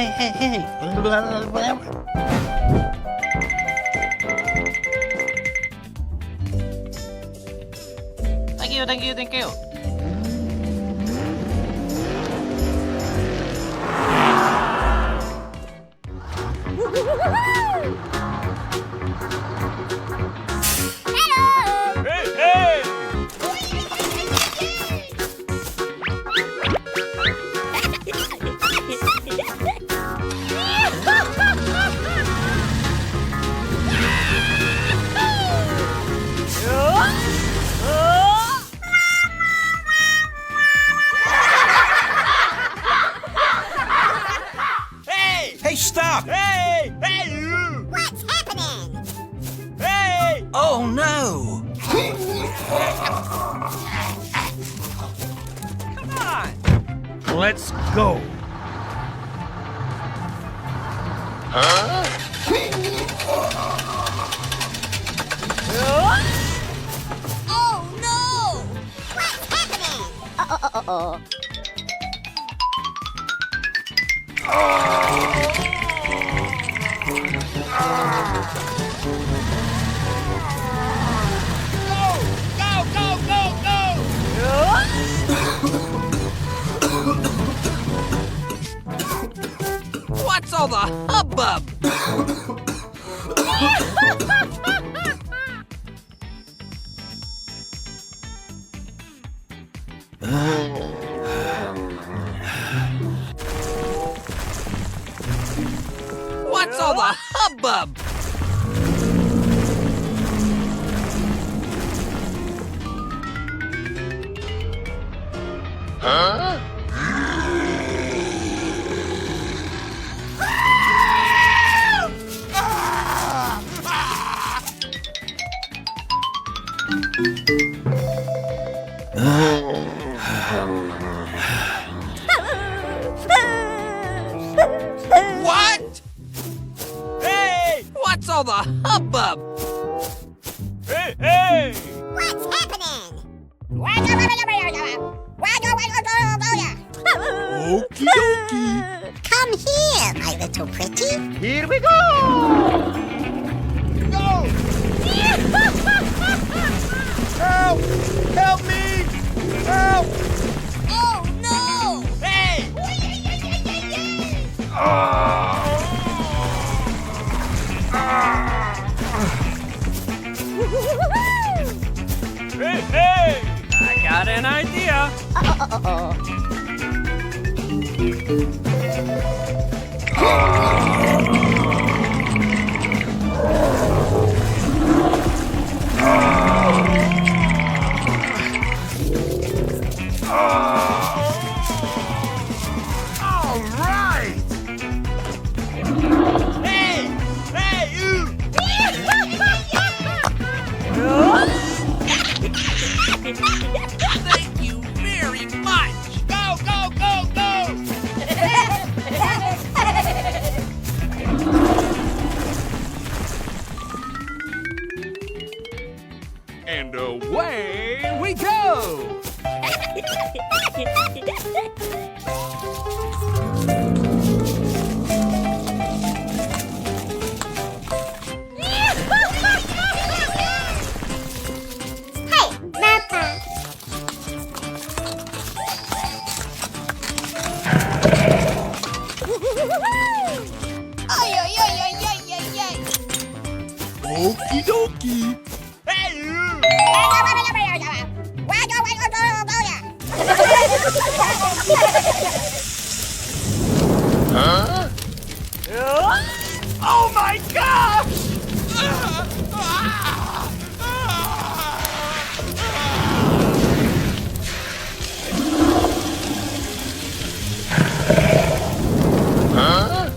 hey. Thank you. Hey, hey! Hey, stop! Hey! Hey, you! What's happening? Hey! Oh, no! Come on! Let's go! Oh no! What's happening? What's all the hubbub? What's all the hubbub? What? Hey! What's all the hubbub? Hey, hey! What's happening? Okie dokie! Come here, my little pretty. Here we go! Go! Help! Help me! Help! Oh no! Hey! Hey, hey! I got an idea! All right! Hey! Hey, you! Thank you very much. Go, go, go, go! And away we go. Hey, Mappa. Ay, ay, ay, ay, ay, ay, ay. Okie dokie! Hey, you! Oh my gosh!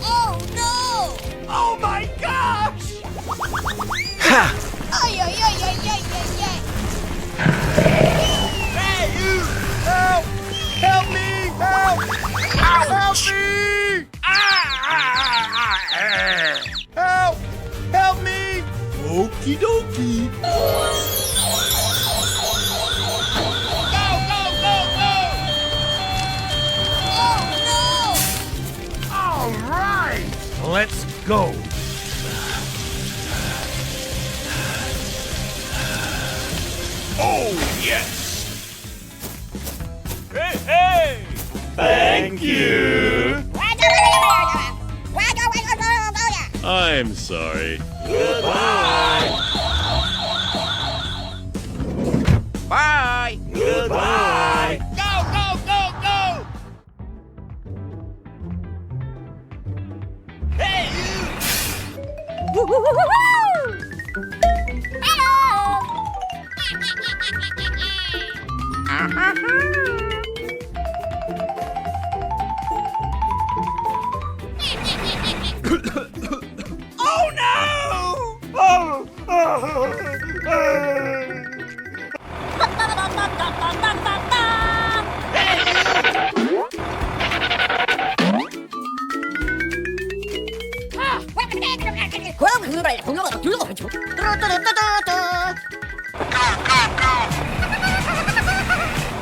Oh no! Oh my gosh! Ha! Ay, ay, ay, ay, ay, ay, ay. Hey, you! Help! Help me! Help! Help me! Help! Help me! Okie dokie! Go, go, go, go! Oh no! All right! go. Oh, yes. Hey, hey. Thank you. I'm sorry. Bye. Goodbye. Go, go, go, go. Hey, Oh no!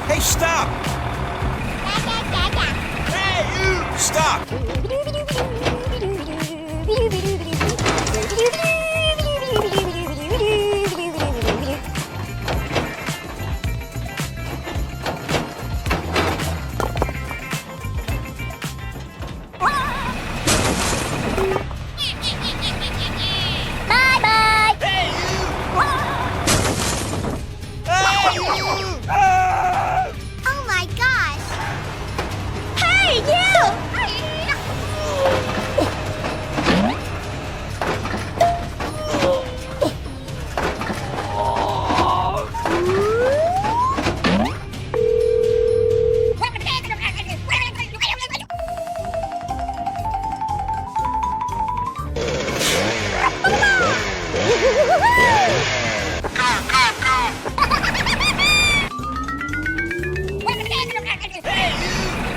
Hey, stop. Hey, you. Stop. Bye bye. Hey, you. Ah! Oh my gosh. Hey, you!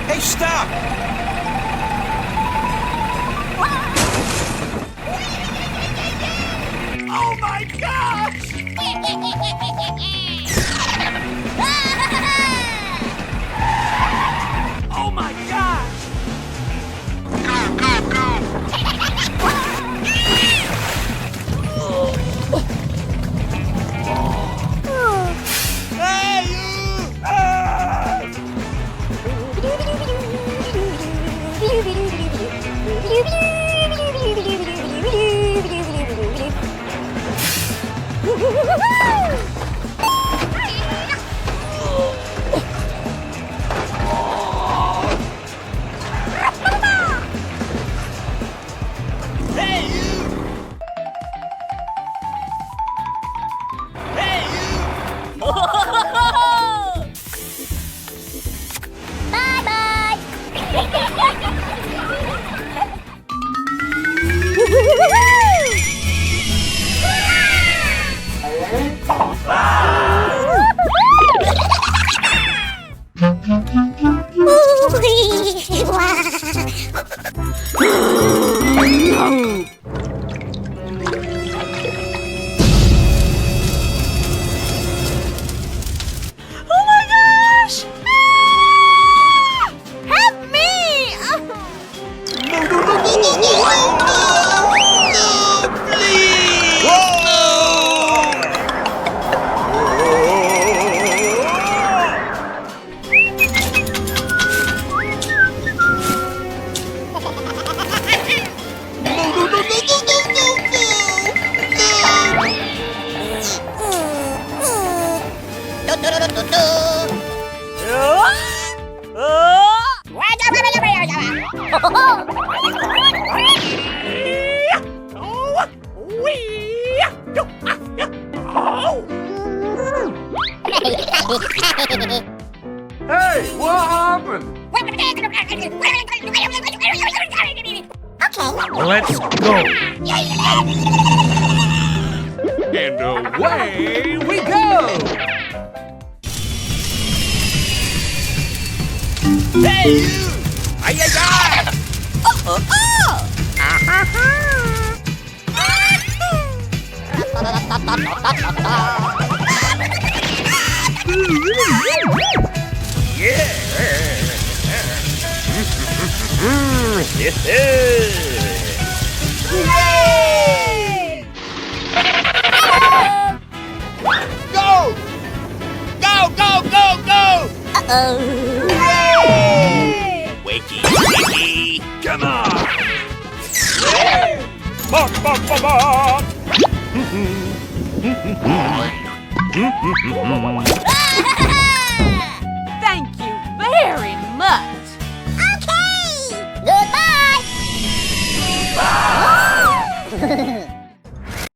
Hey, stop. Oh my gosh! Oh my gosh! Hey, you! Ah! Hey, you! Hey, you! Bye bye. Oh my gosh! Help me! Hey, what happened? Let's go. And away we go. Hey, you! Ay, ay, ay! Yay! Go! Go, go, go, go! Uh-oh. Yay! Wakey, wakey! Come on! Bop, bop, bop, bop. Ah!